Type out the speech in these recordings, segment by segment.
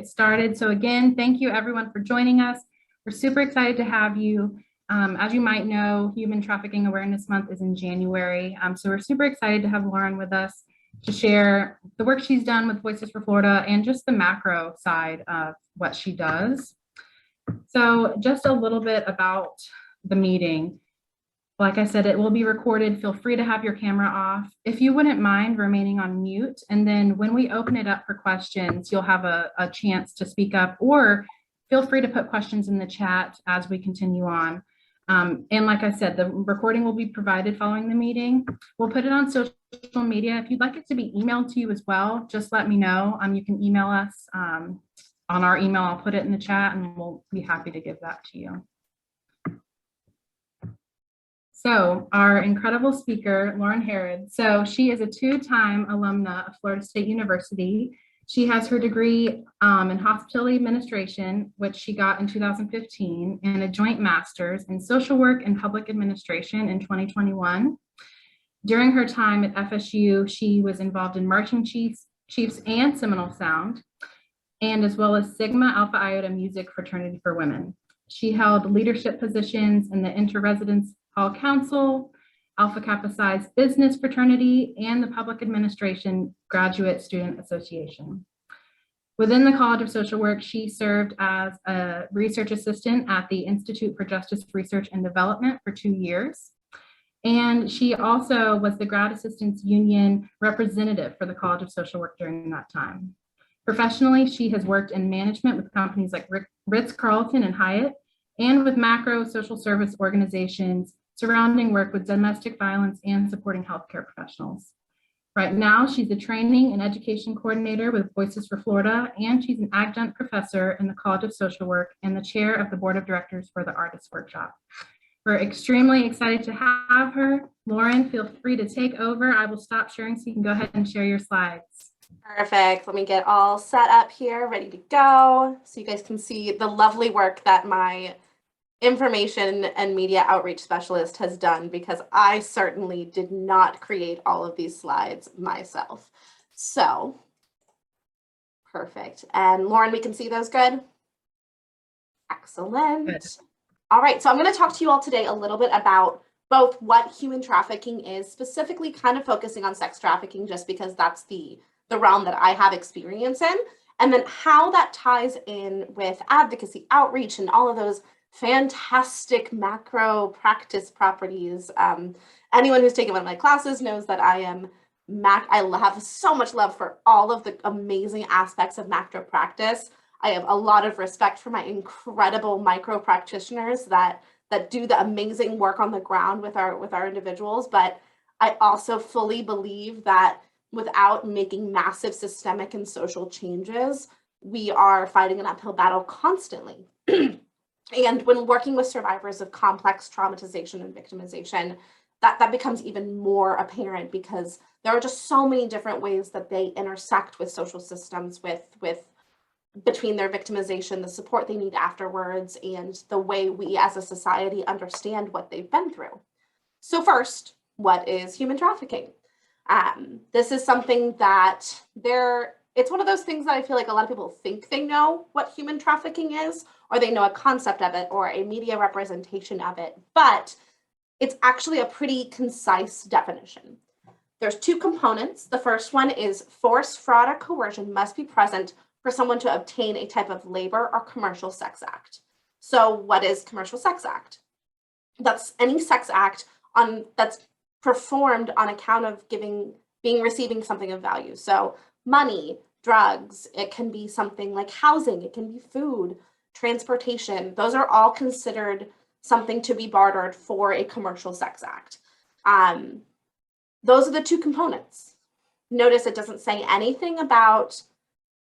get started. So again, thank you everyone for joining us. We're super excited to have you. As you might know, Human Trafficking Awareness Month is in January. So we're super excited to have Lauren with us to share the work she's done with Voices for Florida and just the macro side of what she does. So just a little bit about the meeting. Like I said, it will be recorded. Feel free to have your camera off. If you wouldn't mind remaining on mute, and then when we open it up for questions, you'll have a chance to speak up, or feel free to put questions in the chat as we continue on. And like I said, the recording will be provided following the meeting. We'll put it on social media. If you'd like it to be emailed to you as well, just let me know. You can email us on our email. I'll put it in the chat and we'll be happy to give that to you. So our incredible speaker, Lauren Herod. So she is a two-time alumna of Florida State University. She has her degree in hospitality administration, which she got in 2015, and a joint master's in social work and public administration in 2021. During her time at FSU, she was involved in marching chiefs and Seminole Sound, and as well as Sigma Alpha Iota Music Fraternity for Women. She held leadership positions in the Inter-Residence Hall Council, Alpha Kappa Psi Business Fraternity, and the Public Administration Graduate Student Association. Within the College of Social Work, she served as a research assistant at the Institute for Justice Research and Development for 2 years. And she also was the Grad Assistants Union representative for the College of Social Work during that time. Professionally, she has worked in management with companies like Ritz-Carlton and Hyatt, and with macro social service organizations surrounding work with domestic violence and supporting healthcare professionals. Right now, she's a training and education coordinator with Voices for Florida, and she's an adjunct professor in the College of Social Work and the chair of the board of directors for the Artist Workshop. We're extremely excited to have her. Lauren, feel free to take over. I will stop sharing so you can go ahead and share your slides. Perfect. Let me get all set up here, ready to go, so you guys can see the lovely work that my information and media outreach specialist has done, because I certainly did not create all of these slides myself. So, perfect. And Lauren, we can see those good? Excellent. Good. All right, so I'm going to talk to you all today a little bit about both what human trafficking is, specifically kind of focusing on sex trafficking, just because that's the realm that I have experience in, and then how that ties in with advocacy, outreach, and all of those fantastic macro practice properties. Anyone who's taken one of my classes knows that I have so much love for all of the amazing aspects of macro practice. I have a lot of respect for my incredible micro practitioners that do the amazing work on the ground with our individuals. But I also fully believe that without making massive systemic and social changes, we are fighting an uphill battle constantly. And when working with survivors of complex traumatization and victimization, that becomes even more apparent, because there are just so many different ways that they intersect with social systems, between their victimization, the support they need afterwards, and the way we as a society understand what they've been through. So first, what is human trafficking? This is something that it's one of those things that I feel like a lot of people think they know what human trafficking is, or they know a concept of it or a media representation of it, but it's actually a pretty concise definition. There's two components. The first one is force, fraud, or coercion must be present for someone to obtain a type of labor or commercial sex act. So what is commercial sex act? That's any sex act that's performed on account of receiving something of value. So money, drugs, it can be something like housing, it can be food, transportation. Those are all considered something to be bartered for a commercial sex act. Those are the two components. Notice it doesn't say anything about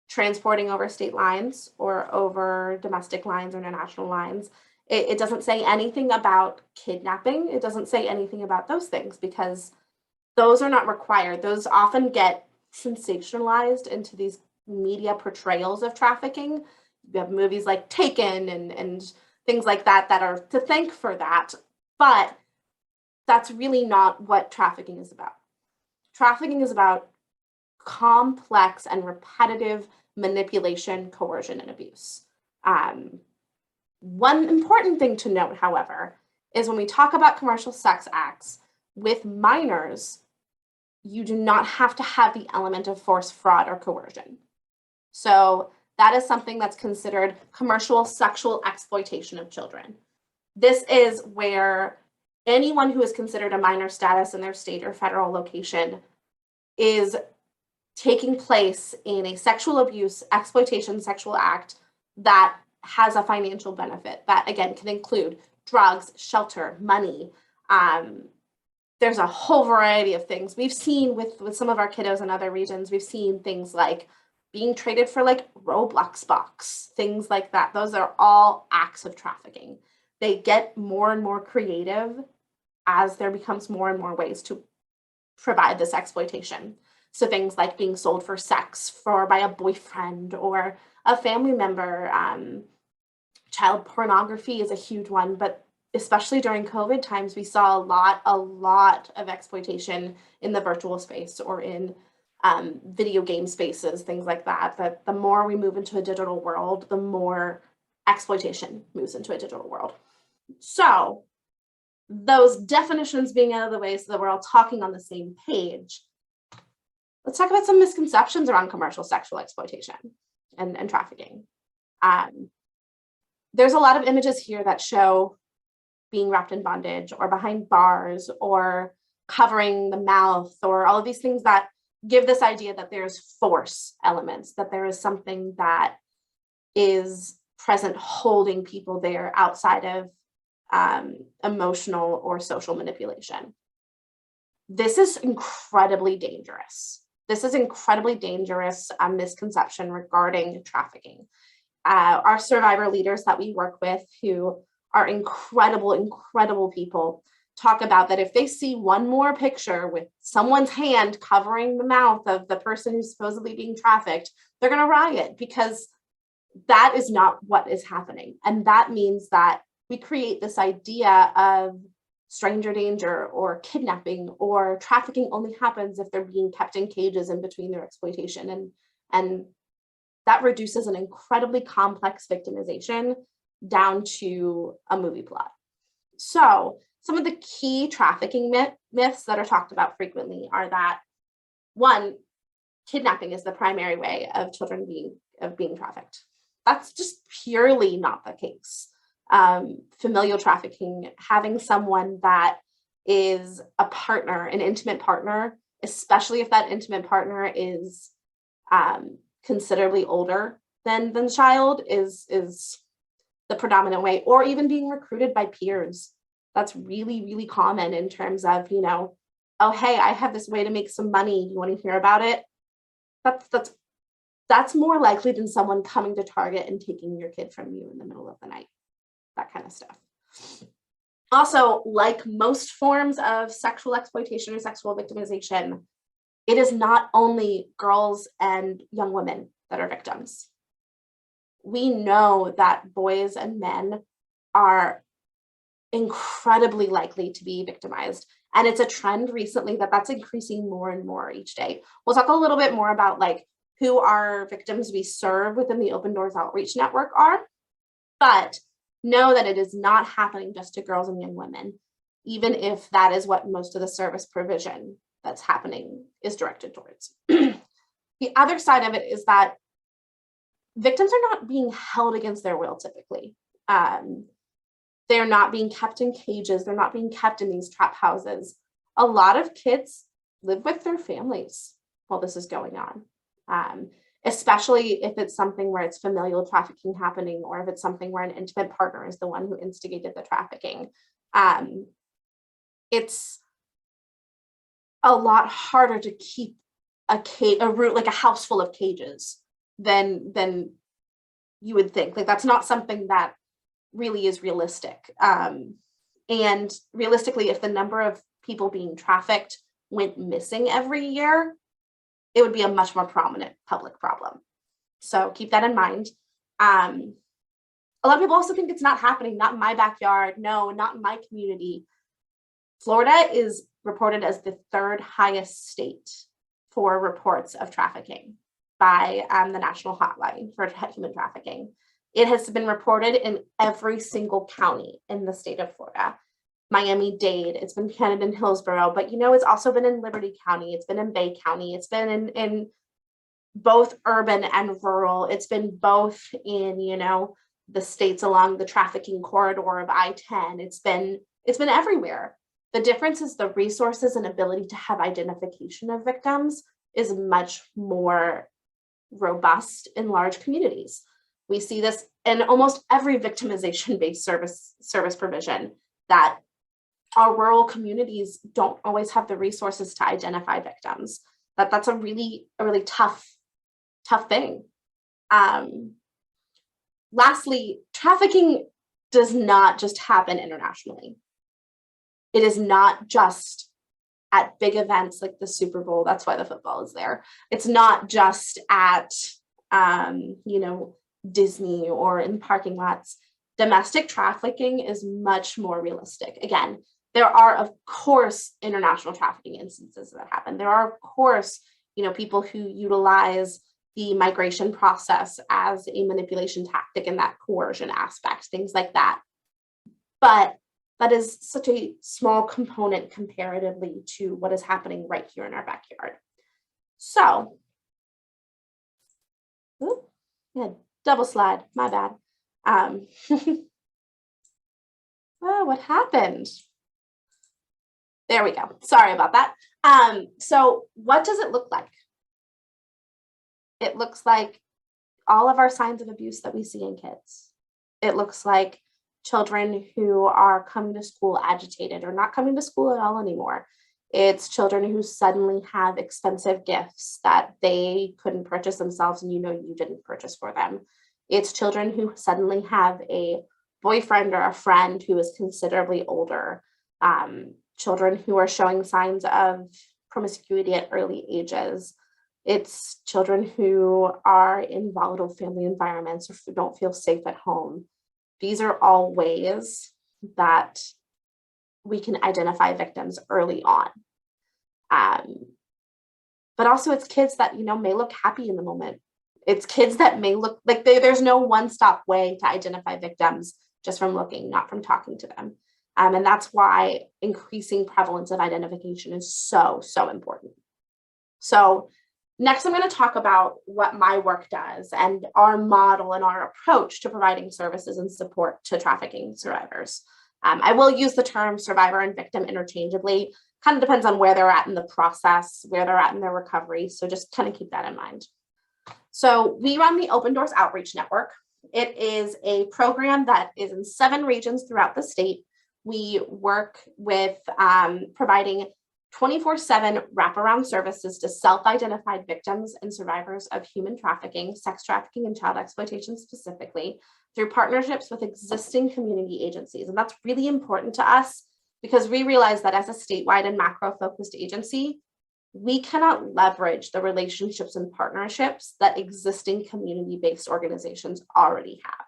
transporting over state lines or over domestic lines or international lines. It doesn't say anything about kidnapping. It doesn't say anything about those things, because those are not required. Those often get sensationalized into these media portrayals of trafficking. You have movies like Taken and things like that are to thank for that, but that's really not what trafficking is about. Trafficking is about complex and repetitive manipulation, coercion, and abuse. One important thing to note, however, is when we talk about commercial sex acts with minors, you do not have to have the element of force, fraud, or coercion. So that is something that's considered commercial sexual exploitation of children. This is where anyone who is considered a minor status in their state or federal location is taking place in a sexual abuse, exploitation, sexual act that has a financial benefit that, again, can include drugs, shelter, money. There's a whole variety of things. We've seen with some of our kiddos in other regions, we've seen things like being traded for like Roblox box, things like that. Those are all acts of trafficking. They get more and more creative as there becomes more and more ways to provide this exploitation. So things like being sold for sex by a boyfriend or a family member. Child pornography is a huge one, but especially during COVID times, we saw a lot of exploitation in the virtual space or in video game spaces, things like that. That the more we move into a digital world, the more exploitation moves into a digital world. So those definitions being out of the way so that we're all talking on the same page, let's talk about some misconceptions around commercial sexual exploitation and trafficking. There's a lot of images here that show being wrapped in bondage or behind bars or covering the mouth or all of these things that give this idea that there's force elements, that there is something that is present holding people there outside of emotional or social manipulation. This is incredibly dangerous. This is incredibly dangerous misconception regarding trafficking. Our survivor leaders that we work with, who are incredible people, talk about that if they see one more picture with someone's hand covering the mouth of the person who's supposedly being trafficked, they're going to riot, because that is not what is happening. And that means that we create this idea of stranger danger or kidnapping or trafficking only happens if they're being kept in cages in between their exploitation. And that reduces an incredibly complex victimization down to a movie plot. So some of the key trafficking myths that are talked about frequently are that, one, kidnapping is the primary way of children being trafficked. That's just purely not the case. Familial trafficking, having someone that is a partner, an intimate partner, especially if that intimate partner is considerably older than the child, is the predominant way, or even being recruited by peers. That's really common in terms of, oh, hey, I have this way to make some money. You want to hear about it? That's more likely than someone coming to Target and taking your kid from you in the middle of the night, that kind of stuff. Also, like most forms of sexual exploitation or sexual victimization, it is not only girls and young women that are victims. We know that boys and men are incredibly likely to be victimized. And it's a trend recently that's increasing more and more each day. We'll talk a little bit more about who our victims we serve within the Open Doors Outreach Network are, but know that it is not happening just to girls and young women, even if that is what most of the service provision that's happening is directed towards. The other side of it is that victims are not being held against their will typically. They're not being kept in cages. They're not being kept in these trap houses. A lot of kids live with their families while this is going on, especially if it's something where it's familial trafficking happening, or if it's something where an intimate partner is the one who instigated the trafficking. It's a lot harder to keep a house full of cages than you would think. That's not something that really is realistic. And realistically, if the number of people being trafficked went missing every year, it would be a much more prominent public problem. So keep that in mind. A lot of people also think it's not happening, not in my backyard, no, not in my community. Florida is reported as the third highest state for reports of trafficking. by the National Hotline for Human Trafficking. It has been reported in every single county in the state of Florida. Miami-Dade, it's been kind of in Hillsborough, but it's also been in Liberty County, it's been in Bay County, it's been in both urban and rural, it's been both in, the states along the trafficking corridor of I-10, it's been everywhere. The difference is the resources and ability to have identification of victims is much more robust in large communities. We see this in almost every victimization-based service provision, that our rural communities don't always have the resources to identify victims. That's a really tough thing. Lastly, trafficking does not just happen internationally. It is not just at big events like the Super Bowl. That's why the football is there. It's not just at, Disney or in parking lots. Domestic trafficking is much more realistic. Again, there are, of course, international trafficking instances that happen. There are, of course, people who utilize the migration process as a manipulation tactic in that coercion aspect, things like that. But that is such a small component comparatively to what is happening right here in our backyard. So, double slide, my bad. Oh, what happened? There we go. Sorry about that. So what does it look like? It looks like all of our signs of abuse that we see in kids. It looks like children who are coming to school agitated or not coming to school at all anymore. It's children who suddenly have expensive gifts that they couldn't purchase themselves and you didn't purchase for them. It's children who suddenly have a boyfriend or a friend who is considerably older. Children who are showing signs of promiscuity at early ages. It's children who are in volatile family environments or don't feel safe at home. These are all ways that we can identify victims early on. But also it's kids that, may look happy in the moment. It's kids that may look like there's no one-stop way to identify victims just from looking, not from talking to them. And that's why increasing prevalence of identification is so, so important. So next, I'm going to talk about what my work does and our model and our approach to providing services and support to trafficking survivors. I will use the term survivor and victim interchangeably. Kind of depends on where they're at in the process, where they're at in their recovery. So just kind of keep that in mind. So we run the Open Doors Outreach Network. It is a program that is in 7 regions throughout the state. We work with providing 24/7 wraparound services to self-identified victims and survivors of human trafficking, sex trafficking, and child exploitation specifically, through partnerships with existing community agencies. And that's really important to us because we realize that as a statewide and macro-focused agency, we cannot leverage the relationships and partnerships that existing community-based organizations already have.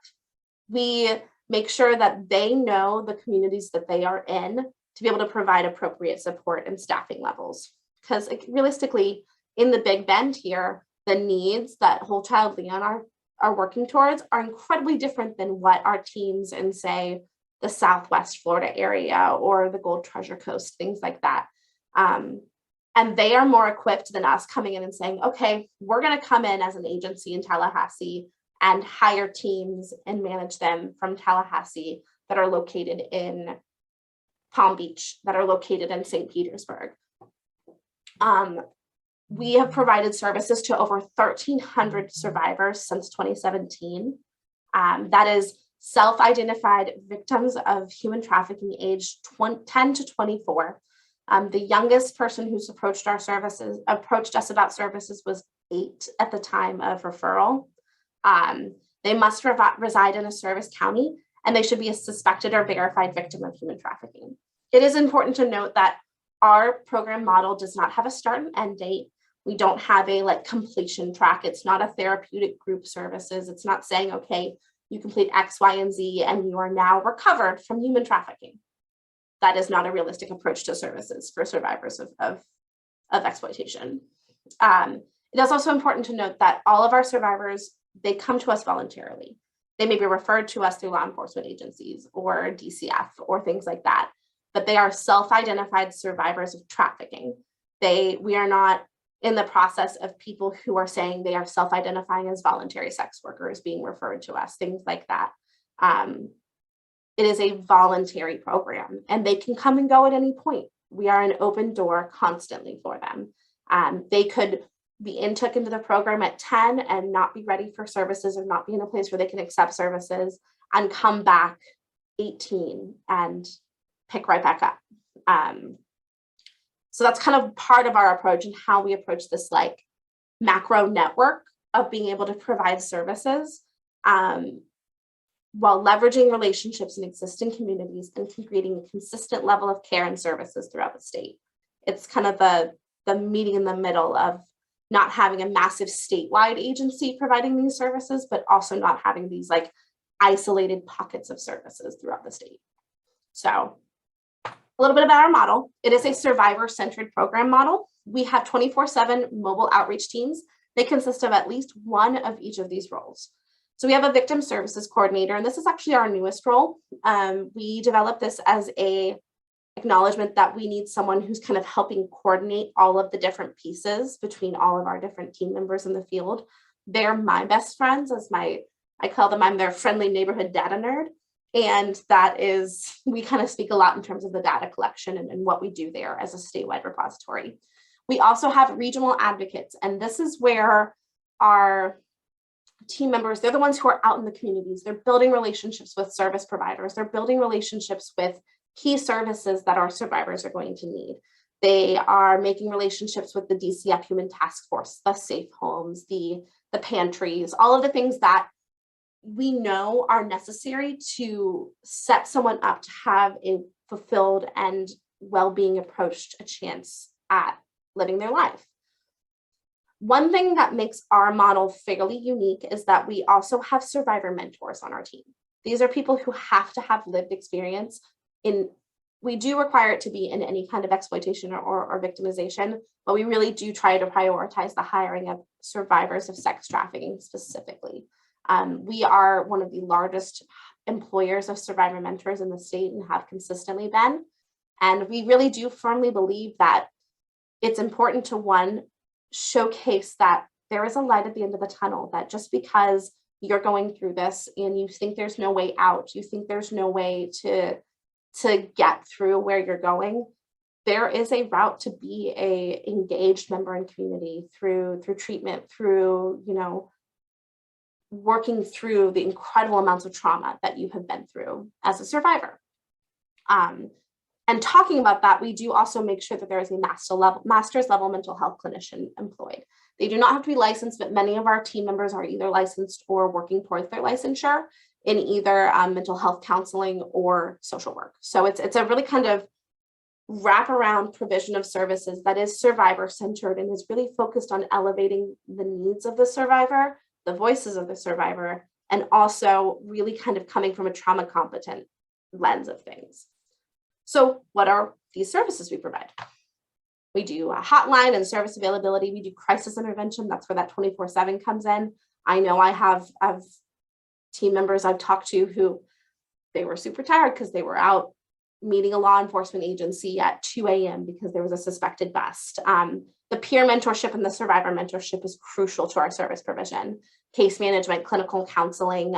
We make sure that they know the communities that they are in to be able to provide appropriate support and staffing levels. Because realistically, in the Big Bend here, the needs that Whole Child Leon are working towards are incredibly different than what our teams in, say, the Southwest Florida area or the Gold Treasure Coast, things like that. And they are more equipped than us coming in and saying, okay, we're going to come in as an agency in Tallahassee and hire teams and manage them from Tallahassee that are located in Palm Beach, that are located in St. Petersburg. We have provided services to over 1,300 survivors since 2017. That is self-identified victims of human trafficking aged 10 to 24. The youngest person who's approached us about services was 8 at the time of referral. They must reside in a service county, and they should be a suspected or verified victim of human trafficking. It is important to note that our program model does not have a start and end date. We don't have a completion track. It's not a therapeutic group services. It's not saying, okay, you complete X, Y, and Z, and you are now recovered from human trafficking. That is not a realistic approach to services for survivors of exploitation. It is also important to note that all of our survivors, they come to us voluntarily. They may be referred to us through law enforcement agencies or DCF or things like that, but they are self-identified survivors of trafficking. We are not in the process of people who are saying they are self-identifying as voluntary sex workers being referred to us, things like that. It is a voluntary program and they can come and go at any point. We are an open door constantly for them. They could be took into the program at 10 and not be ready for services or not be in a place where they can accept services and come back 18 and pick right back up. So that's kind of part of our approach and how we approach this like macro network of being able to provide services while leveraging relationships in existing communities and creating a consistent level of care and services throughout the state. It's kind of the meeting in the middle of not having a massive statewide agency providing these services, but also not having these like isolated pockets of services throughout the state. So a little bit about our model. It is a survivor-centered program model. We have 24/7 mobile outreach teams. They consist of at least one of each of these roles. So we have a victim services coordinator, and this is actually our newest role. We developed this as a acknowledgement that we need someone who's kind of helping coordinate all of the different pieces between all of our different team members in the field. They're my best friends, I call them, I'm their friendly neighborhood data nerd. And that is, we kind of speak a lot in terms of the data collection and what we do there as a statewide repository. We also have regional advocates, and this is where our team members, they're the ones who are out in the communities. They're building relationships with service providers. They're building relationships with key services that our survivors are going to need. They are making relationships with the DCF Human Task Force, the safe homes, the pantries, all of the things that we know are necessary to set someone up to have a fulfilled and well-being approach, a chance at living their life. One thing that makes our model fairly unique is that we also have survivor mentors on our team. These are people who have to have lived experience we do require it to be in any kind of exploitation or victimization, but we really do try to prioritize the hiring of survivors of sex trafficking specifically. We are one of the largest employers of survivor mentors in the state and have consistently been. And we really do firmly believe that it's important to, one, showcase that there is a light at the end of the tunnel, that just because you're going through this and you think there's no way out, you think there's no way to get through where you're going, there is a route to be a engaged member in community through treatment, through, working through the incredible amounts of trauma that you have been through as a survivor. And talking about that, we do also make sure that there is a master's level mental health clinician employed. They do not have to be licensed, but many of our team members are either licensed or working towards their licensure in either mental health counseling or social work. So it's a really kind of wraparound provision of services that is survivor centered and is really focused on elevating the needs of the survivor, the voices of the survivor, and also really kind of coming from a trauma competent lens of things. So what are these services we provide? We do a hotline and service availability. We do crisis intervention. That's where that 24/7 comes in. I know I've team members I've talked to who they were super tired because they were out meeting a law enforcement agency at 2 a.m. because there was a suspected bust. The peer mentorship and the survivor mentorship is crucial to our service provision. Case management, clinical counseling.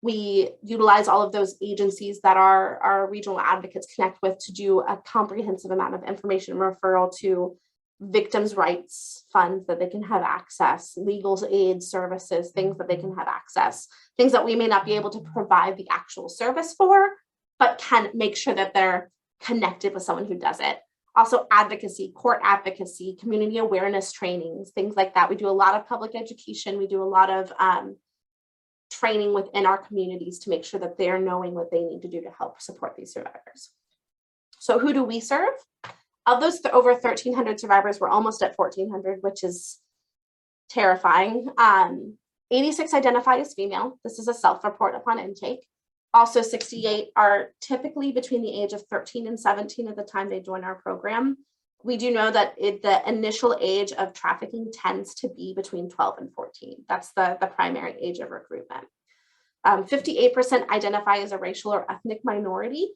We utilize all of those agencies that our regional advocates connect with to do a comprehensive amount of information referral to victims' rights funds that they can have access, legal aid services, things that they can have access, things that we may not be able to provide the actual service for, but can make sure that they're connected with someone who does it. Also advocacy, court advocacy, community awareness trainings, things like that. We do a lot of public education. We do a lot of training within our communities to make sure that they're knowing what they need to do to help support these survivors. So who do we serve? Of those over 1,300 survivors, we're almost at 1,400, which is terrifying. 86 identify as female. This is a self-report upon intake. Also 68 are typically between the age of 13 and 17 at the time they join our program. we do know that the initial age of trafficking tends to be between 12 and 14. That's the primary age of recruitment. 58% identify as a racial or ethnic minority,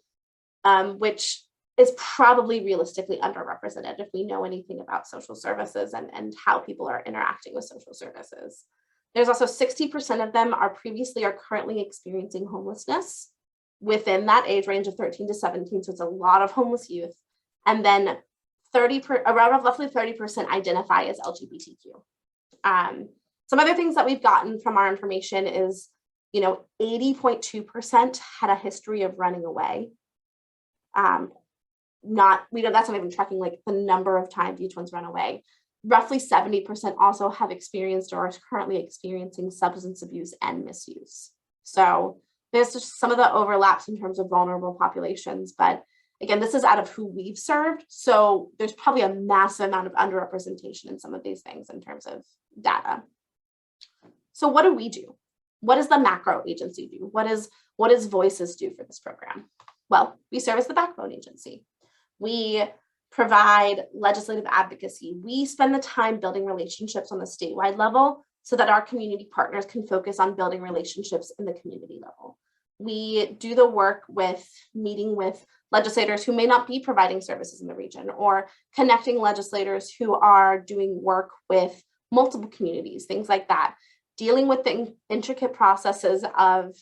which is probably realistically underrepresented if we know anything about social services and how people are interacting with social services. There's also 60% of them are previously or currently experiencing homelessness within that age range of 13 to 17. So it's a lot of homeless youth. And then around roughly 30% identify as LGBTQ. Some other things that we've gotten from our information is, 80.2% had a history of running away. That's not even tracking like the number of times each one's run away. Roughly 70% also have experienced or are currently experiencing substance abuse and misuse. So there's just some of the overlaps in terms of vulnerable populations, but again, this is out of who we've served. So there's probably a massive amount of underrepresentation in some of these things in terms of data. So what do we do? What does the macro agency do? What does Voices do for this program? Well, we serve as the backbone agency. We provide legislative advocacy. We spend the time building relationships on the statewide level so that our community partners can focus on building relationships in the community level. We do the work with meeting with legislators who may not be providing services in the region, or connecting legislators who are doing work with multiple communities, things like that, dealing with the intricate processes of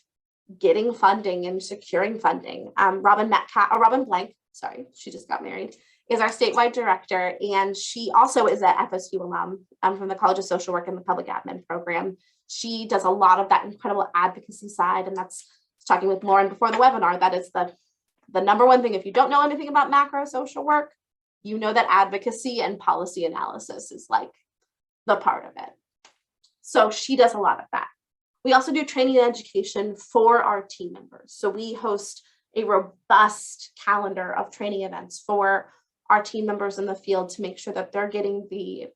getting funding and securing funding. Robin Blank, she just got married, is our statewide director, and she also is an FSU alum from the College of Social Work and the Public Admin program. She does a lot of that incredible advocacy side, and that's talking with Lauren before the webinar. That is the number one thing. If you don't know anything about macro social work, you know that advocacy and policy analysis is like the part of it. So she does a lot of that. We also do training and education for our team members. So we host a robust calendar of training events for our team members in the field to make sure that they're getting the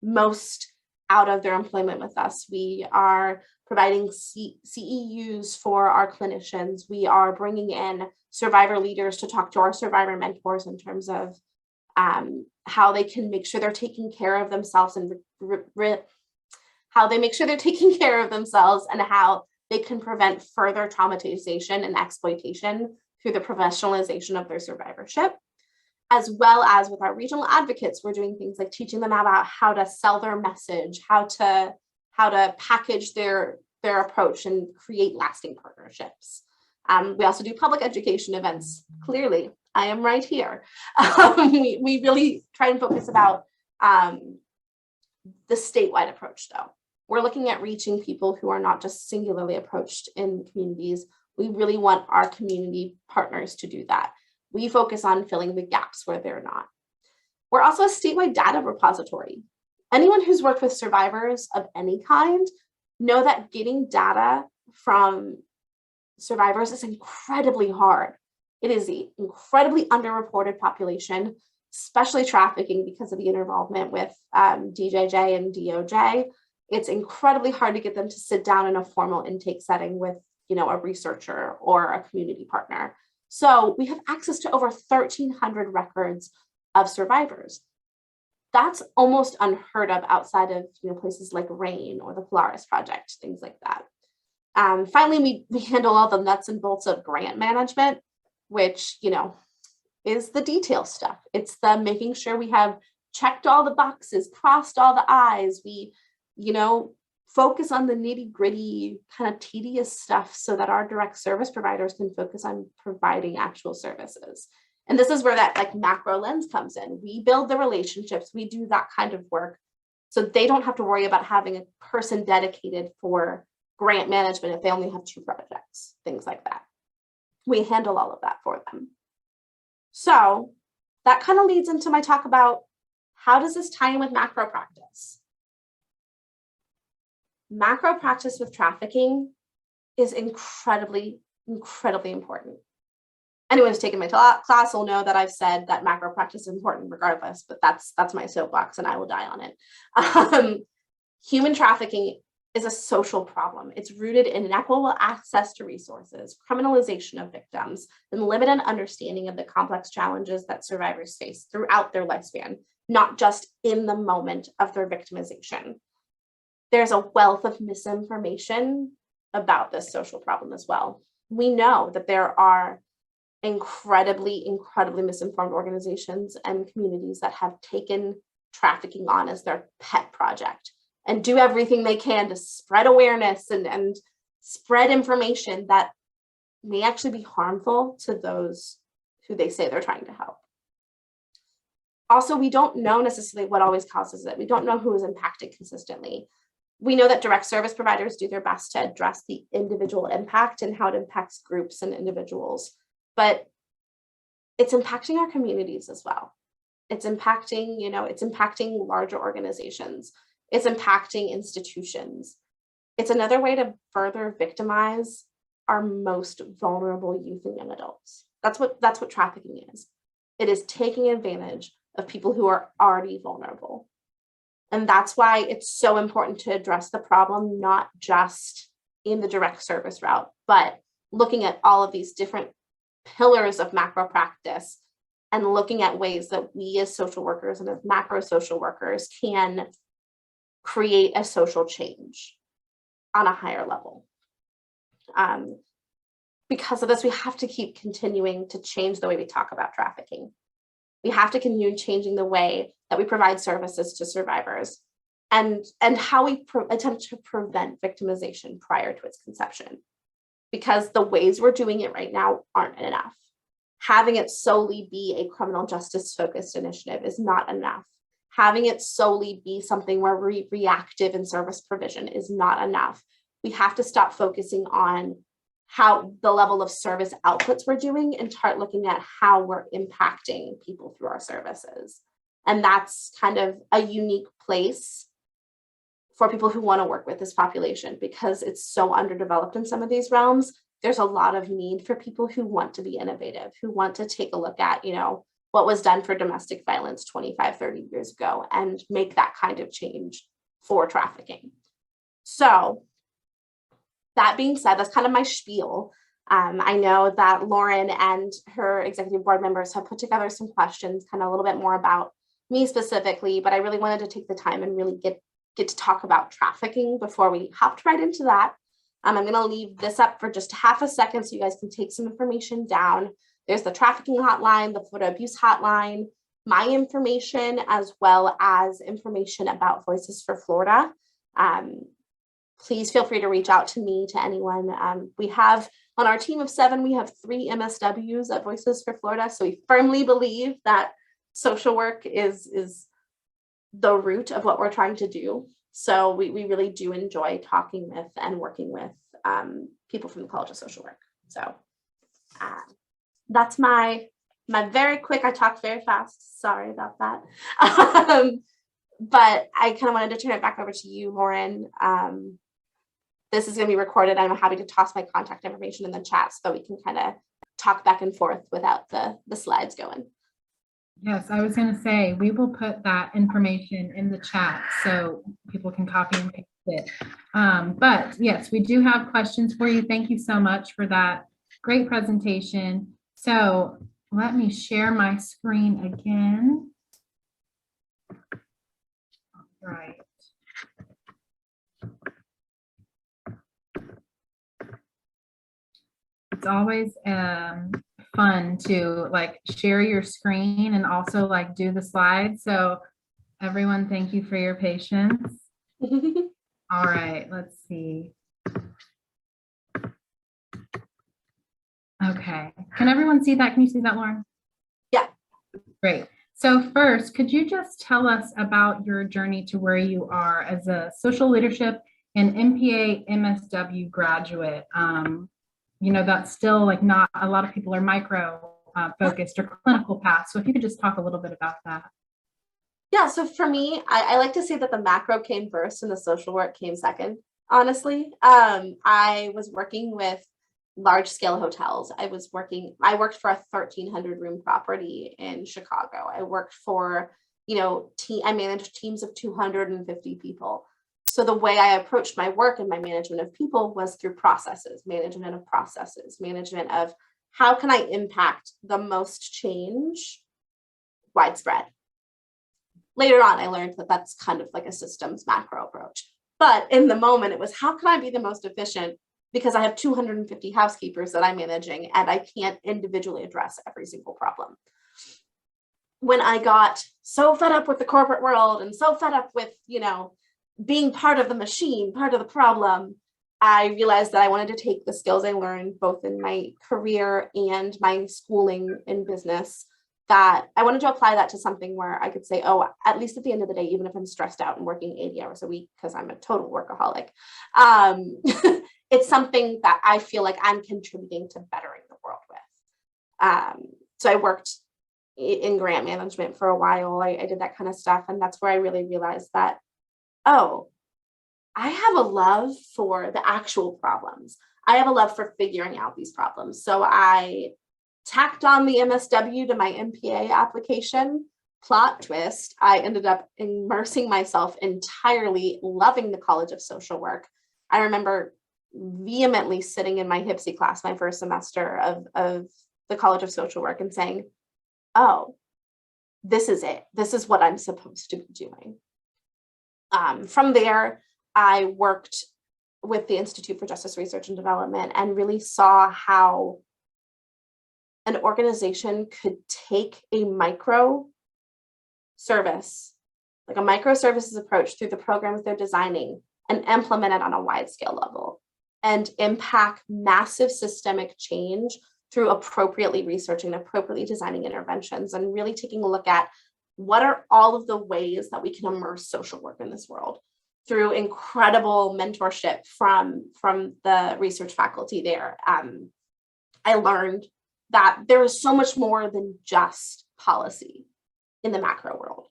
most out of their employment with us. We are providing CEUs for our clinicians. We are bringing in survivor leaders to talk to our survivor mentors in terms of how they can make sure they're taking care of themselves and how they make sure they're taking care of themselves and how they can prevent further traumatization and exploitation through the professionalization of their survivorship. As well as with our regional advocates, we're doing things like teaching them about how to sell their message, how to package their approach and create lasting partnerships. We also do public education events. Clearly, I am right here. We really try and focus about the statewide approach, though. We're looking at reaching people who are not just singularly approached in communities. We really want our community partners to do that. We focus on filling the gaps where they're not. We're also a statewide data repository. Anyone who's worked with survivors of any kind know that getting data from survivors is incredibly hard. It is an incredibly underreported population, especially trafficking because of the involvement with DJJ and DOJ. It's incredibly hard to get them to sit down in a formal intake setting with, a researcher or a community partner. So we have access to over 1,300 records of survivors. That's almost unheard of outside of places like RAIN or the Polaris Project, things like that. Finally, we handle all the nuts and bolts of grant management, which is the detail stuff. It's the making sure we have checked all the boxes, crossed all the I's. We focus on the nitty-gritty kind of tedious stuff so that our direct service providers can focus on providing actual services. And this is where that macro lens comes in. We build the relationships, we do that kind of work so they don't have to worry about having a person dedicated for grant management if they only have 2 projects, things like that. We handle all of that for them. So that kind of leads into my talk about how does this tie in with macro practice? Macro practice with trafficking is incredibly, incredibly important. Anyone who's taken my class will know that I've said that macro practice is important regardless, but that's my soapbox and I will die on it. Human trafficking is a social problem. It's rooted in inequitable access to resources, criminalization of victims, and limited understanding of the complex challenges that survivors face throughout their lifespan, not just in the moment of their victimization. There's a wealth of misinformation about this social problem as well. We know that there are incredibly misinformed organizations and communities that have taken trafficking on as their pet project and do everything they can to spread awareness and spread information that may actually be harmful to those who they say they're trying to help. Also, we don't know necessarily what always causes it. We don't know who is impacted consistently. We know that direct service providers do their best to address the individual impact and how it impacts groups and individuals, but it's impacting our communities as well. It's impacting, it's impacting larger organizations. It's impacting institutions. It's another way to further victimize our most vulnerable youth and young adults. That's what trafficking is. It is taking advantage of people who are already vulnerable. And that's why it's so important to address the problem, not just in the direct service route, but looking at all of these different pillars of macro practice and looking at ways that we as social workers and as macro social workers can create a social change on a higher level. Because of this, we have to keep continuing to change the way we talk about trafficking. We have to continue changing the way that we provide services to survivors and how we attempt to prevent victimization prior to its conception. Because the ways we're doing it right now aren't enough. Having it solely be a criminal justice focused initiative is not enough. Having it solely be something where we're reactive in service provision is not enough. We have to stop focusing on how the level of service outputs we're doing and start looking at how we're impacting people through our services. And that's kind of a unique place for people who want to work with this population because it's so underdeveloped in some of these realms. There's a lot of need for people who want to be innovative, who want to take a look at, what was done for domestic violence 25, 30 years ago and make that kind of change for trafficking. So that being said, that's kind of my spiel. I know that Lauren and her executive board members have put together some questions, kind of a little bit more about me specifically, but I really wanted to take the time and really get to talk about trafficking before we hopped right into that. I'm going to leave this up for just half a second so you guys can take some information down. There's the trafficking hotline, the Florida abuse hotline, my information, as well as information about Voices for Florida. Please feel free to reach out to me, to anyone. We have on our team of 7, we have 3 MSWs at Voices for Florida. So we firmly believe that social work is the root of what we're trying to do. So we really do enjoy talking with and working with people from the College of Social Work. So that's my very quick, I talked very fast, sorry about that. But I kind of wanted to turn it back over to you, Lauren. This is going to be recorded. I'm happy to toss my contact information in the chat so that we can kind of talk back and forth without the slides going. Yes, I was going to say, we will put that information in the chat so people can copy and paste it. But yes, we do have questions for you. Thank you so much for that great presentation. So let me share my screen again. All right. It's always fun to share your screen and also do the slides. So everyone, thank you for your patience. All right, let's see. Okay, can everyone see that? Can you see that, Lauren? Yeah. Great. So first, could you just tell us about your journey to where you are as a social leadership and MPA MSW graduate? That's still not a lot of people are micro focused or clinical paths. So if you could just talk a little bit about that. Yeah, so for me, I like to say that the macro came first and the social work came second, honestly. I was working with large scale hotels. I worked for a 1,300 room property in Chicago. I worked for, I managed teams of 250 people. So the way I approached my work and my management of people was through processes, management of how can I impact the most change widespread. Later on, I learned that that's kind of like a systems macro approach. But in the moment, it was how can I be the most efficient, because I have 250 housekeepers that I'm managing and I can't individually address every single problem. When I got so fed up with the corporate world and so fed up with, being part of the machine, part of the problem, I realized that I wanted to take the skills I learned both in my career and my schooling in business, that I wanted to apply that to something where I could say, oh, at least at the end of the day, even if I'm stressed out and working 80 hours a week because I'm a total workaholic, it's something that I feel like I'm contributing to bettering the world with. So I worked in grant management for a while. I did that kind of stuff. And that's where I really realized that, oh, I have a love for the actual problems. I have a love for figuring out these problems. So I tacked on the MSW to my MPA application. Plot twist, I ended up immersing myself entirely, loving the College of Social Work. I remember vehemently sitting in my HIPSY class my first semester of the College of Social Work and saying, oh, this is it. This is what I'm supposed to be doing. From there, I worked with the Institute for Justice Research and Development and really saw how an organization could take a microservices approach through the programs they're designing and implement it on a wide scale level and impact massive systemic change through appropriately researching, appropriately designing interventions, and really taking a look at what are all of the ways that we can immerse social work in this world through incredible mentorship from the research faculty there. I learned that there is so much more than just policy in the macro world.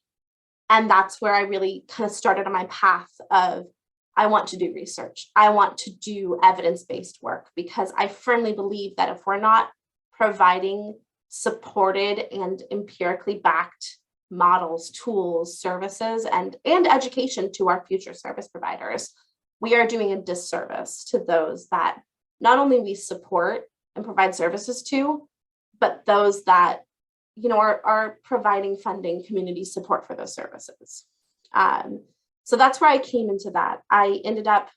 And that's where I really kind of started on my path of, I want to do research. I want to do evidence-based work, because I firmly believe that if we're not providing supported and empirically backed models, tools, services, and education to our future service providers, we are doing a disservice to those that not only we support and provide services to, but those that are providing funding, community support for those services. So that's where I came into that. I ended up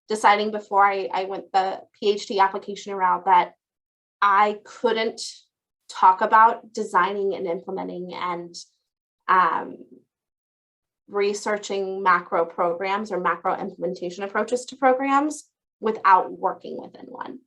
deciding before I went the PhD application route that I couldn't talk about designing and implementing and researching macro programs or macro implementation approaches to programs without working within one.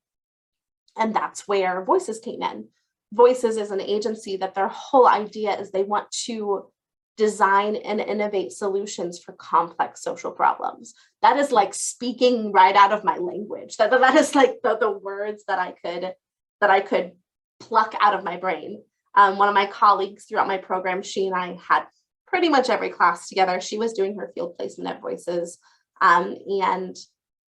And that's where Voices came in. Voices is an agency that their whole idea is they want to design and innovate solutions for complex social problems. That is like speaking right out of my language. That is like the words that I could pluck out of my brain. One of my colleagues throughout my program, she and I had pretty much every class together. She was doing her field placement at Voices and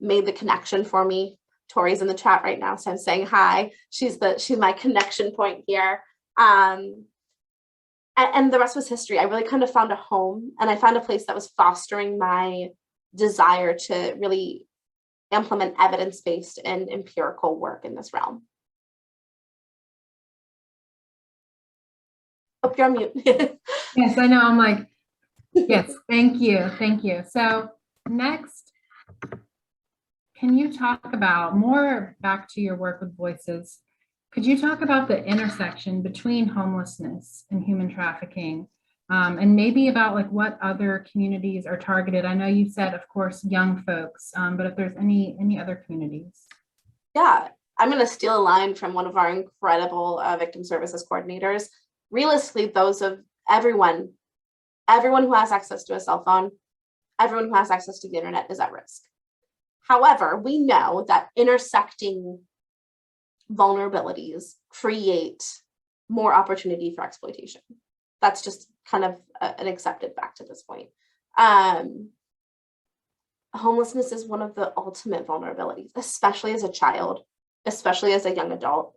made the connection for me. Tori's in the chat right now, so I'm saying hi. She's my connection point here. And the rest was history. I really kind of found a home, and I found a place that was fostering my desire to really implement evidence-based and empirical work in this realm. Oh, you're on mute. Yes, I know. I'm like, yes, thank you. Thank you. So next, can you talk about more back to your work with Voices? Could you talk about the intersection between homelessness and human trafficking, and maybe about like what other communities are targeted? I know you said, of course, young folks, but if there's any other communities. Yeah, I'm going to steal a line from one of our incredible victim services coordinators. Realistically, those of everyone who has access to a cell phone, everyone who has access to the internet is at risk. However, we know that intersecting vulnerabilities create more opportunity for exploitation. That's just kind of an accepted fact at this point. Homelessness is one of the ultimate vulnerabilities, especially as a child, especially as a young adult.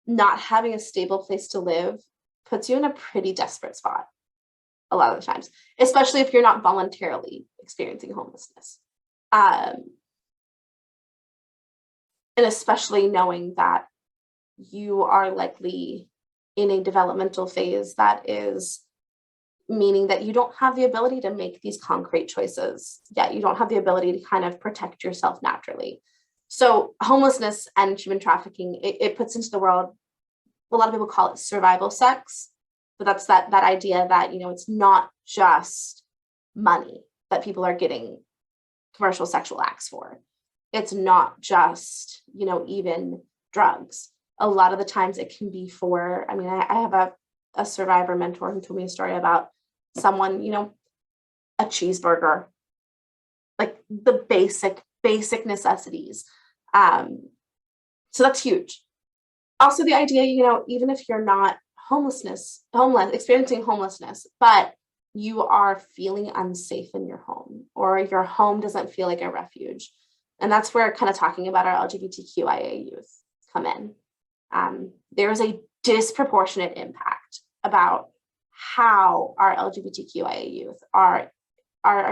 Not having a stable place to live puts you in a pretty desperate spot. a lot of the times, especially if you're not voluntarily experiencing homelessness. And especially knowing that you are likely in a developmental phase that is meaning that you don't have the ability to make these concrete choices yet. You don't have the ability to kind of protect yourself naturally. So homelessness and human trafficking, it puts into the world, a lot of people call it survival sex, but that's that idea that, you know, it's not just money that people are getting commercial sexual acts for. It's not just, you know, even drugs. A lot of the times it can be for, I mean, I have a survivor mentor who told me a story about someone, you know, a cheeseburger, like the basic necessities. So that's huge. Also the idea, you know, even if you're not experiencing homelessness, but you are feeling unsafe in your home, or your home doesn't feel like a refuge. And that's where kind of talking about our LGBTQIA youth come in. There is a disproportionate impact about how our LGBTQIA youth are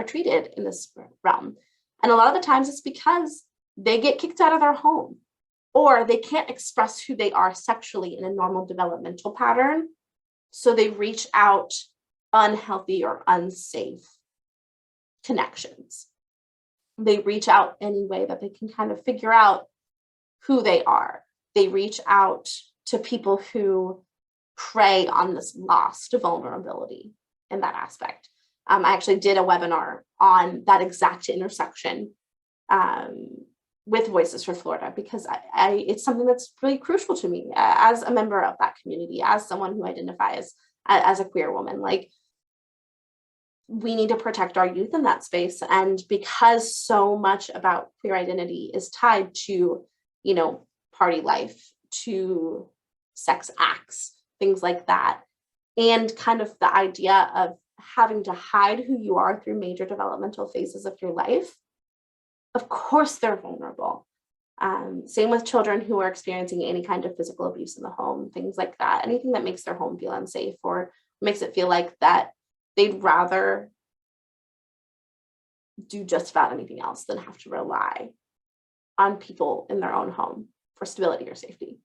treated in this realm. And a lot of the times it's because they get kicked out of their home, or they can't express who they are sexually in a normal developmental pattern. So they reach out unhealthy or unsafe connections. They reach out any way that they can kind of figure out who they are. They reach out to people who prey on this lost vulnerability in that aspect. I actually did a webinar on that exact intersection with Voices for Florida, because it's something that's really crucial to me as a member of that community, as someone who identifies as a queer woman. Like, we need to protect our youth in that space. And because so much about queer identity is tied to, you know, party life, to sex acts, things like that, and kind of the idea of having to hide who you are through major developmental phases of your life, of course they're vulnerable. Same with children who are experiencing any kind of physical abuse in the home, things like that, anything that makes their home feel unsafe or makes it feel like that they'd rather do just about anything else than have to rely on people in their own home for stability or safety.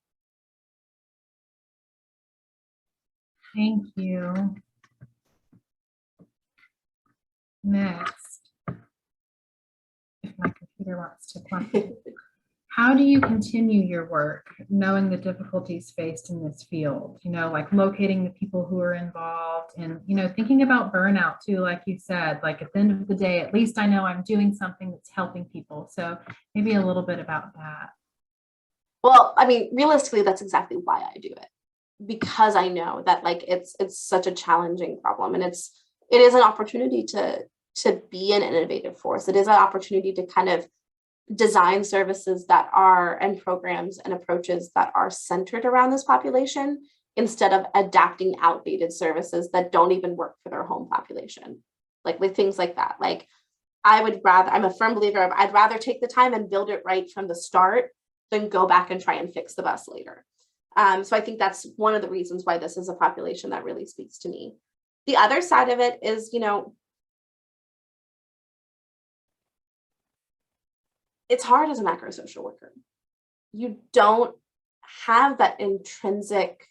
Thank you. Next, if my computer wants to cooperate. How do you continue your work knowing the difficulties faced in this field? You know, like locating the people who are involved and, you know, thinking about burnout too, like you said, like at the end of the day, at least I know I'm doing something that's helping people. So maybe a little bit about that. Well, I mean, realistically, that's exactly why I do it, because I know that like it's such a challenging problem, and it is an opportunity to be an innovative force. It is an opportunity to kind of design services that are, and programs and approaches that are centered around this population, instead of adapting outdated services that don't even work for their home population. Like things like that. Like, I'm a firm believer of, I'd rather take the time and build it right from the start than go back and try and fix the bus later. So I think that's one of the reasons why this is a population that really speaks to me. The other side of it is, you know, it's hard as a macro social worker. You don't have that intrinsic,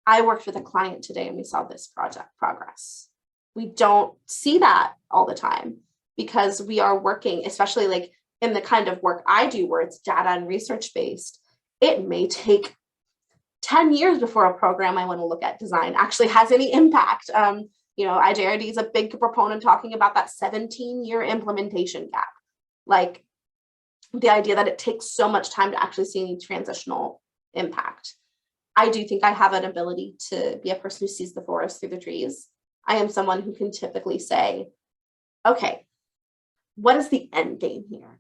I worked with a client today and we saw this project progress. We don't see that all the time, because we are working, especially like in the kind of work I do where it's data and research based. It may take 10 years before a program I want to look at design actually has any impact. You know, IJRD is a big proponent talking about that 17-year implementation gap. Like, the idea that it takes so much time to actually see any transitional impact. I do think I have an ability to be a person who sees the forest through the trees. I am someone who can typically say, okay, what is the end game here?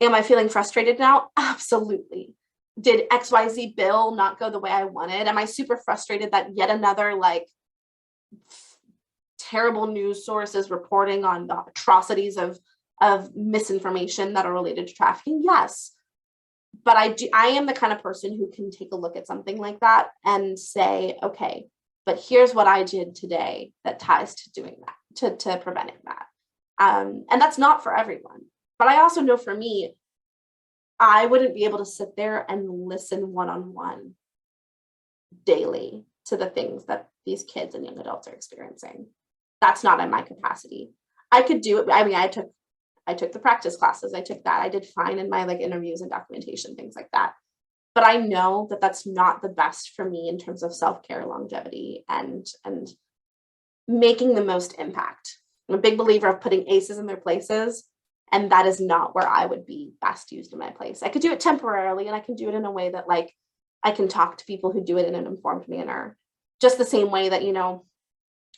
Am I feeling frustrated now? Absolutely. Did XYZ bill not go the way I wanted? Am I super frustrated that yet another like terrible news source is reporting on the atrocities of misinformation that are related to trafficking? Yes. But I am the kind of person who can take a look at something like that and say, okay, but here's what I did today that ties to doing that, to preventing that. And that's not for everyone. But I also know for me, I wouldn't be able to sit there and listen one-on-one daily to the things that these kids and young adults are experiencing. That's not in my capacity. I could do it. I mean, I took the practice classes. I took that. I did fine in my like interviews and documentation, things like that. But I know that that's not the best for me in terms of self-care, longevity, and making the most impact. I'm a big believer of putting aces in their places, and that is not where I would be best used in my place. I could do it temporarily, and I can do it in a way that like I can talk to people who do it in an informed manner, just the same way that, you know,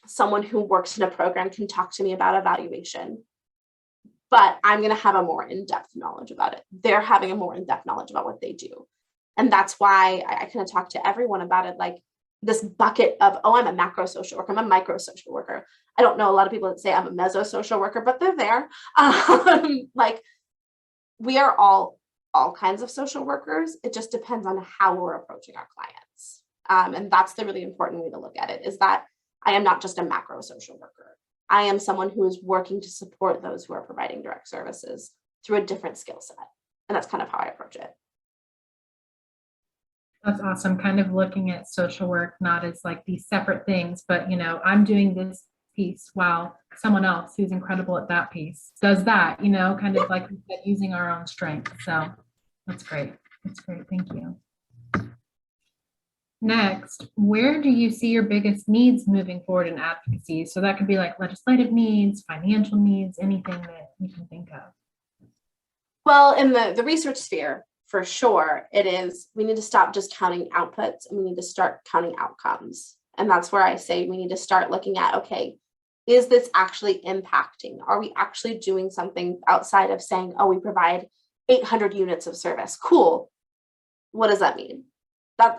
someone who works in a program can talk to me about evaluation, but I'm going to have a more in-depth knowledge about it. They're having a more in-depth knowledge about what they do. And that's why I kind of talk to everyone about it, like this bucket of, oh, I'm a macro social worker, I'm a micro social worker. I don't know a lot of people that say I'm a meso social worker, but they're there. Like we are all kinds of social workers. It just depends on how we're approaching our clients. And that's the really important way to look at it, is that I am not just a macro social worker. I am someone who is working to support those who are providing direct services through a different skill set. And that's kind of how I approach it. That's awesome. Kind of looking at social work, not as like these separate things, but you know, I'm doing this piece while someone else who's incredible at that piece does that, you know, kind of like using our own strength. So that's great. That's great. Thank you. Next, where do you see your biggest needs moving forward in advocacy? So that could be like legislative needs, financial needs, anything that you can think of. Well, in the research sphere, for sure, it is, we need to stop just counting outputs and we need to start counting outcomes. And that's where I say we need to start looking at, okay, is this actually impacting? Are we actually doing something outside of saying, oh, we provide 800 units of service? Cool. What does that mean? That's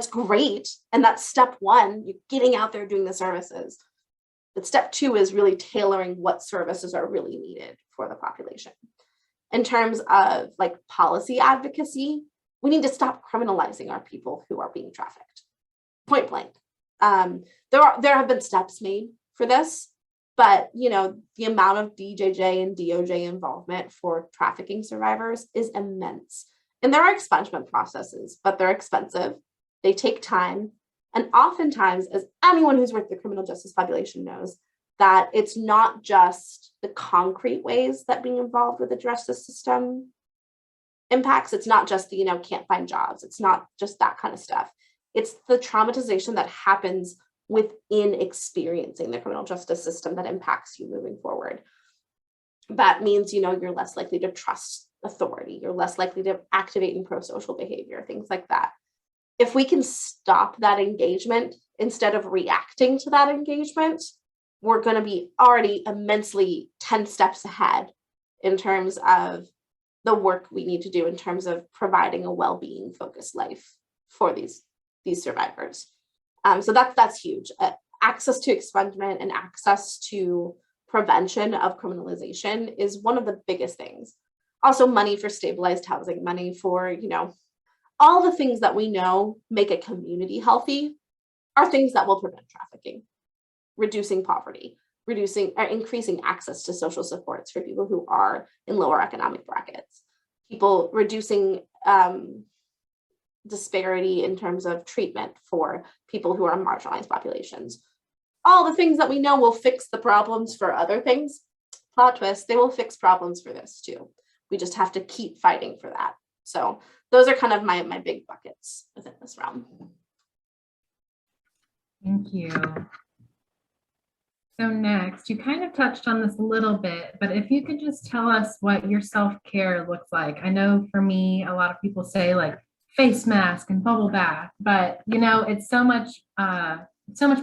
great. And that's step one, you're getting out there doing the services. But step two is really tailoring what services are really needed for the population. In terms of like policy advocacy, we need to stop criminalizing our people who are being trafficked. Point blank. There have been steps made for this, but you know, the amount of DJJ and DOJ involvement for trafficking survivors is immense. And there are expungement processes, but they're expensive. They take time. And oftentimes, as anyone who's worked the criminal justice population knows, that it's not just the concrete ways that being involved with the justice system impacts. It's not just the, you know, can't find jobs. It's not just that kind of stuff. It's the traumatization that happens within experiencing the criminal justice system that impacts you moving forward. That means, you know, you're less likely to trust authority. You're less likely to activate in pro-social behavior, things like that. If we can stop that engagement instead of reacting to that engagement, we're going to be already immensely 10 steps ahead in terms of the work we need to do in terms of providing a well-being focused life for these survivors. So that's huge. Access to expungement and access to prevention of criminalization is one of the biggest things. Also, money for stabilized housing, money for, you know, all the things that we know make a community healthy are things that will prevent trafficking, reducing poverty, increasing access to social supports for people who are in lower economic brackets, people reducing disparity in terms of treatment for people who are marginalized populations. All the things that we know will fix the problems for other things. Plot twist, they will fix problems for this too. We just have to keep fighting for that. So those are kind of my big buckets within this realm. Thank you. So next, you kind of touched on this a little bit, but if you could just tell us what your self-care looks like. I know for me, a lot of people say like face mask and bubble bath, but you know, it's so much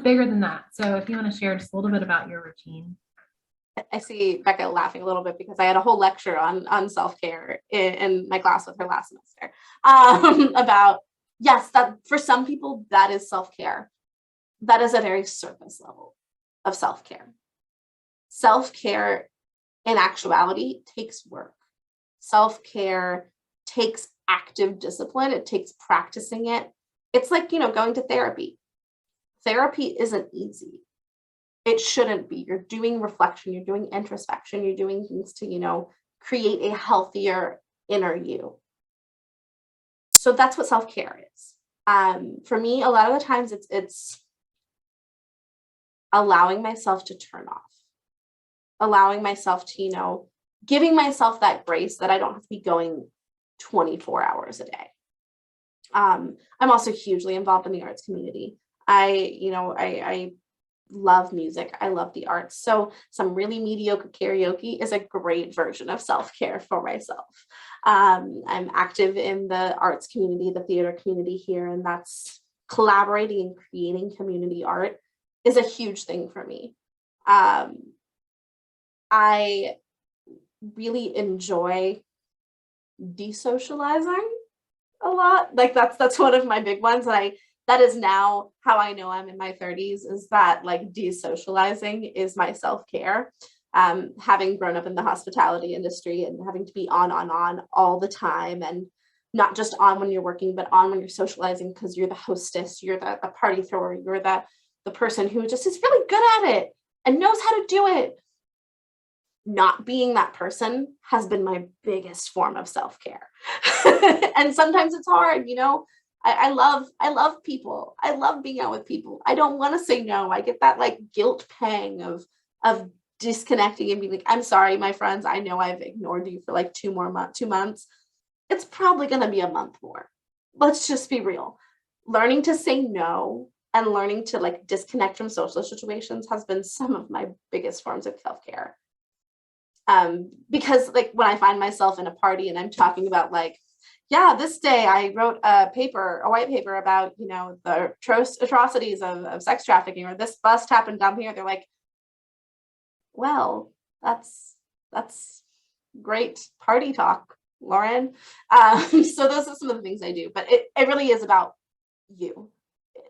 bigger than that. So if you want to share just a little bit about your routine. I see Becca laughing a little bit because I had a whole lecture on self-care in my class with her last semester about, yes, that for some people, that is self-care. That is a very surface level of self-care. Self-care in actuality takes work. Self-care takes active discipline. It takes practicing it. It's like, going to therapy. Therapy isn't easy. It shouldn't be. You're doing reflection, you're doing introspection, you're doing things to, create a healthier inner you. So that's what self-care is. For me, a lot of the times it's allowing myself to turn off, allowing myself to, giving myself that grace that I don't have to be going 24 hours a day. I'm also hugely involved in the arts community. I love music. I love the arts. So some really mediocre karaoke is a great version of self-care for myself. I'm active in the arts community, the theater community here, and that's collaborating and creating community art is a huge thing for me. I really enjoy desocializing a lot. Like that's one of my big ones. And that is now how I know I'm in my 30s, is that like desocializing is my self-care. Having grown up in the hospitality industry and having to be on all the time, and not just on when you're working, but on when you're socializing, because you're the hostess, you're the party thrower, you're the person who just is really good at it and knows how to do it. Not being that person has been my biggest form of self-care. And sometimes it's hard, I love people. I love being out with people. I don't want to say no. I get that like guilt pang of disconnecting and being like, I'm sorry, my friends, I know I've ignored you for like 2 months. It's probably going to be a month more. Let's just be real. Learning to say no and learning to like disconnect from social situations has been some of my biggest forms of self-care. Because like when I find myself in a party and I'm talking about like, yeah, this day I wrote a white paper about, the atrocities of sex trafficking, or this bust happened down here. They're like, well, that's great party talk, Lauren. So those are some of the things I do, but it really is about you.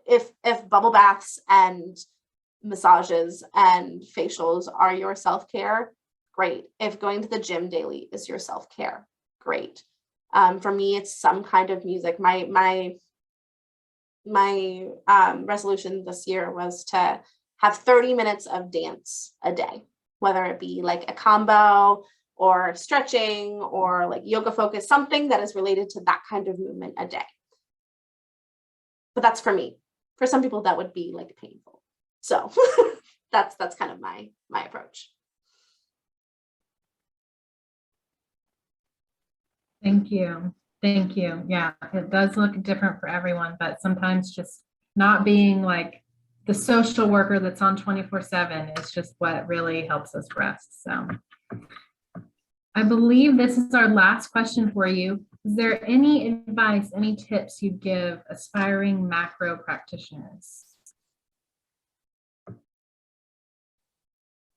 If bubble baths and massages and facials are your self-care, great. If going to the gym daily is your self-care, great. For me, it's some kind of music. My resolution this year was to have 30 minutes of dance a day, whether it be like a combo or stretching or like yoga focus, something that is related to that kind of movement a day. But that's for me. For some people, that would be like painful. So that's kind of my approach. Thank you. Thank you. Yeah, it does look different for everyone, but sometimes just not being like the social worker that's on 24/7 is just what really helps us rest. So I believe this is our last question for you. Is there any advice, any tips you'd give aspiring macro practitioners?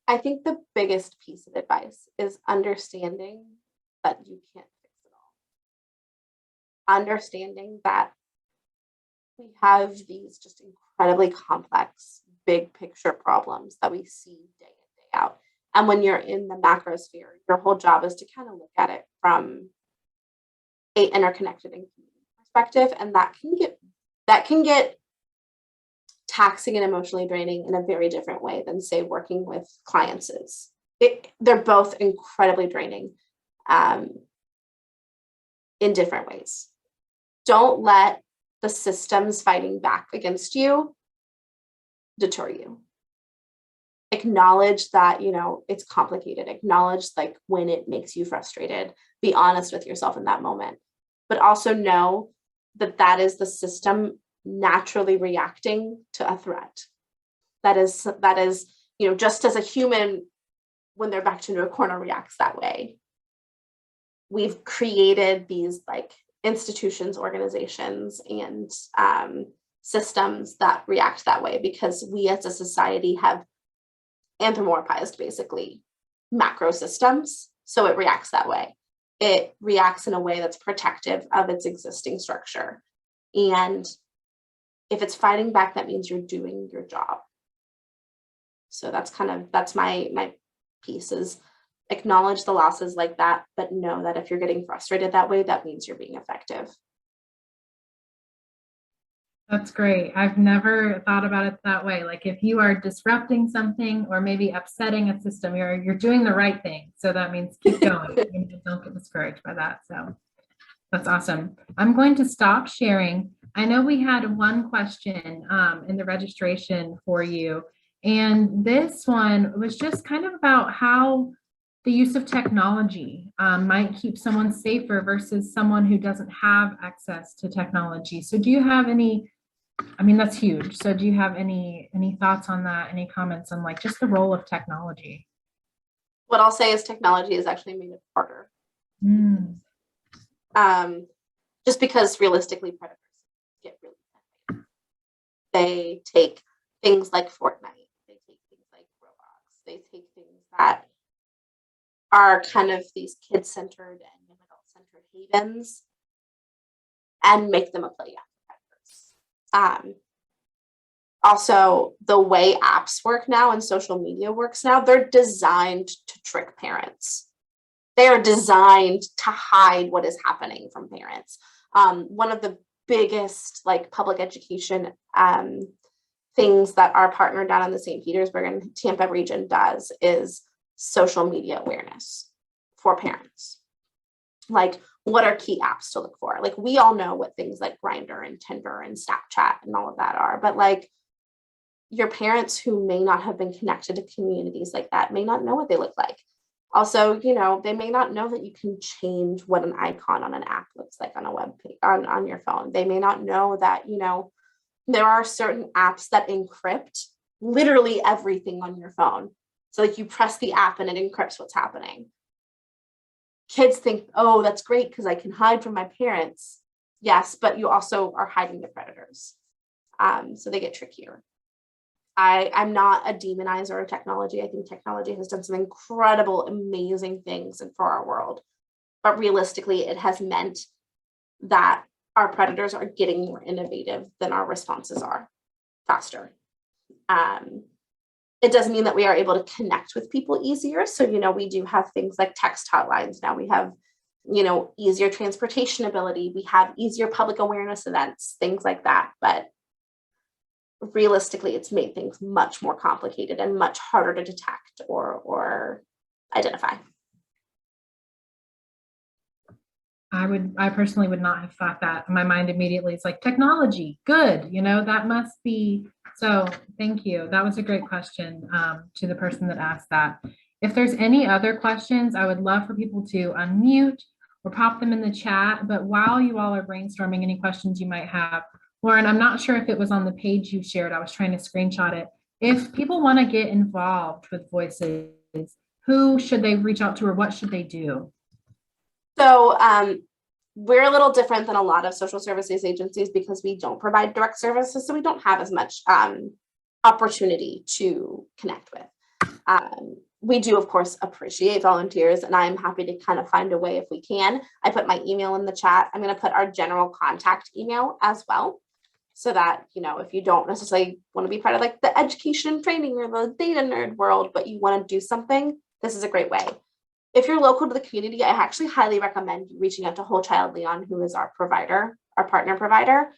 I think the biggest piece of advice is understanding that you can't fix it all. Understanding that we have these just incredibly complex, big picture problems that we see day in, day out. And when you're in the macro sphere, your whole job is to kind of look at it from a interconnected and community perspective. And that can get taxing and emotionally draining in a very different way than, say, working with clients is. They're both incredibly draining in different ways. Don't let the systems fighting back against you deter you. Acknowledge that, it's complicated. Acknowledge like when it makes you frustrated. Be honest with yourself in that moment. But also know that is the system naturally reacting to a threat. That is, just as a human, when they're backed into a corner, reacts that way. We've created these like institutions, organizations, and systems that react that way because we as a society have anthropomorphized basically macro systems. So it reacts that way. It reacts in a way that's protective of its existing structure. And if it's fighting back, that means you're doing your job. So that's my piece, is acknowledge the losses like that, but know that if you're getting frustrated that way, that means you're being effective. That's great. I've never thought about it that way. Like if you are disrupting something or maybe upsetting a system, you're doing the right thing. So that means keep going. Don't get discouraged by that. So that's awesome. I'm going to stop sharing. I know we had one question in the registration for you, and this one was just kind of about how the use of technology might keep someone safer versus someone who doesn't have access to technology. So do you have any, I mean, that's huge. So do you have any thoughts on that? Any comments on like just the role of technology? What I'll say is technology has actually made it harder. Mm. Just because realistically predators get really bad. They take things like Fortnite, they take things like Roblox, they take things that are kind of these kid-centered and young adult-centered havens and make them a playground for predators. Also, the way apps work now and social media works now, they're designed to trick parents. They are designed to hide what is happening from parents. One of the biggest like public education things that our partner down in the St. Petersburg and Tampa region does is social media awareness for parents. Like, what are key apps to look for? Like, we all know what things like Grindr and Tinder and Snapchat and all of that are, but like your parents who may not have been connected to communities like that may not know what they look like. Also, you know, they may not know that you can change what an icon on an app looks like on a web page, on your phone. They may not know that, you know, there are certain apps that encrypt literally everything on your phone. So like you press the app and it encrypts what's happening. Kids think, oh, that's great because I can hide from my parents. Yes, but you also are hiding the predators. So they get trickier. I'm not a demonizer of technology. I think technology has done some incredible, amazing things for our world. But realistically, it has meant that our predators are getting more innovative than our responses are, faster. It does mean that we are able to connect with people easier. So, you know, we do have things like text hotlines now. We have, you know, easier transportation ability. We have easier public awareness events, things like that. But realistically, it's made things much more complicated and much harder to detect or identify. I personally would not have thought that. My mind immediately is like technology, good, you know, that must be. So thank you. That was a great question to the person that asked that. If there's any other questions, I would love for people to unmute or pop them in the chat. But while you all are brainstorming any questions you might have, Lauren, I'm not sure if it was on the page you shared. I was trying to screenshot it. If people want to get involved with Voices, who should they reach out to or what should they do? So we're a little different than a lot of social services agencies because we don't provide direct services. So we don't have as much opportunity to connect with. We do, of course, appreciate volunteers, and I'm happy to kind of find a way if we can. I put my email in the chat. I'm going to put our general contact email as well, so that, you know, if you don't necessarily want to be part of like the education and training or the data nerd world, but you want to do something, this is a great way. If you're local to the community, I actually highly recommend reaching out to Whole Child Leon, who is our provider, our partner provider.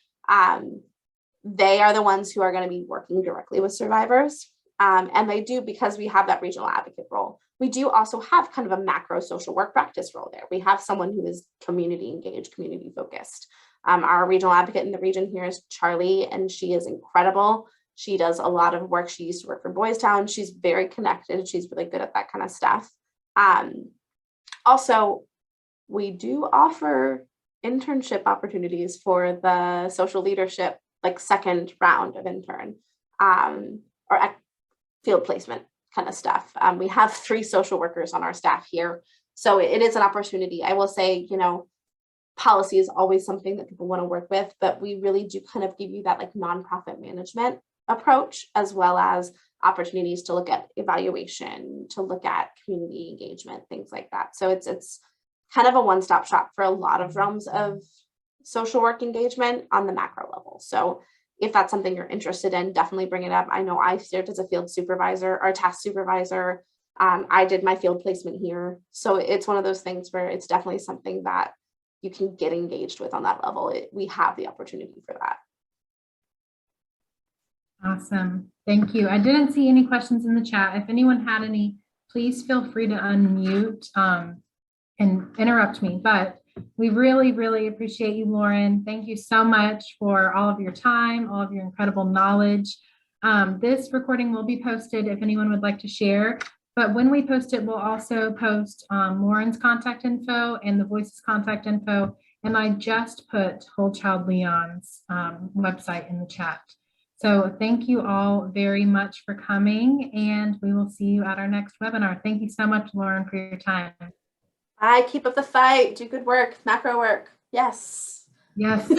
They are the ones who are going to be working directly with survivors. And they do, because we have that regional advocate role. We do also have kind of a macro social work practice role there. We have someone who is community engaged, community focused. Our regional advocate in the region here is Charlie, and she is incredible. She does a lot of work. She used to work for Boys Town. She's very connected. She's really good at that kind of stuff. Also, we do offer internship opportunities for the social leadership, like second round of intern or field placement kind of stuff. We have 3 social workers on our staff here. So it is an opportunity. I will say, you know, policy is always something that people want to work with, but we really do kind of give you that like nonprofit management approach, as well as opportunities to look at evaluation, to look at community engagement, things like that. So it's kind of a one-stop shop for a lot of realms of social work engagement on the macro level. So if that's something you're interested in, definitely bring it up. I know I served as a field supervisor or task supervisor. I did my field placement here. So it's one of those things where it's definitely something that you can get engaged with on that level. We have the opportunity for that. Awesome. Thank you. I didn't see any questions in the chat. If anyone had any, please feel free to unmute and interrupt me. But we really, really appreciate you, Lauren. Thank you so much for all of your time, all of your incredible knowledge. This recording will be posted if anyone would like to share. But when we post it, we'll also post Lauren's contact info and the Voice's contact info. And I just put Whole Child Leon's website in the chat. So thank you all very much for coming, and we will see you at our next webinar. Thank you so much, Lauren, for your time. Bye. Keep up the fight. Do good work. Macro work. Yes. Yes.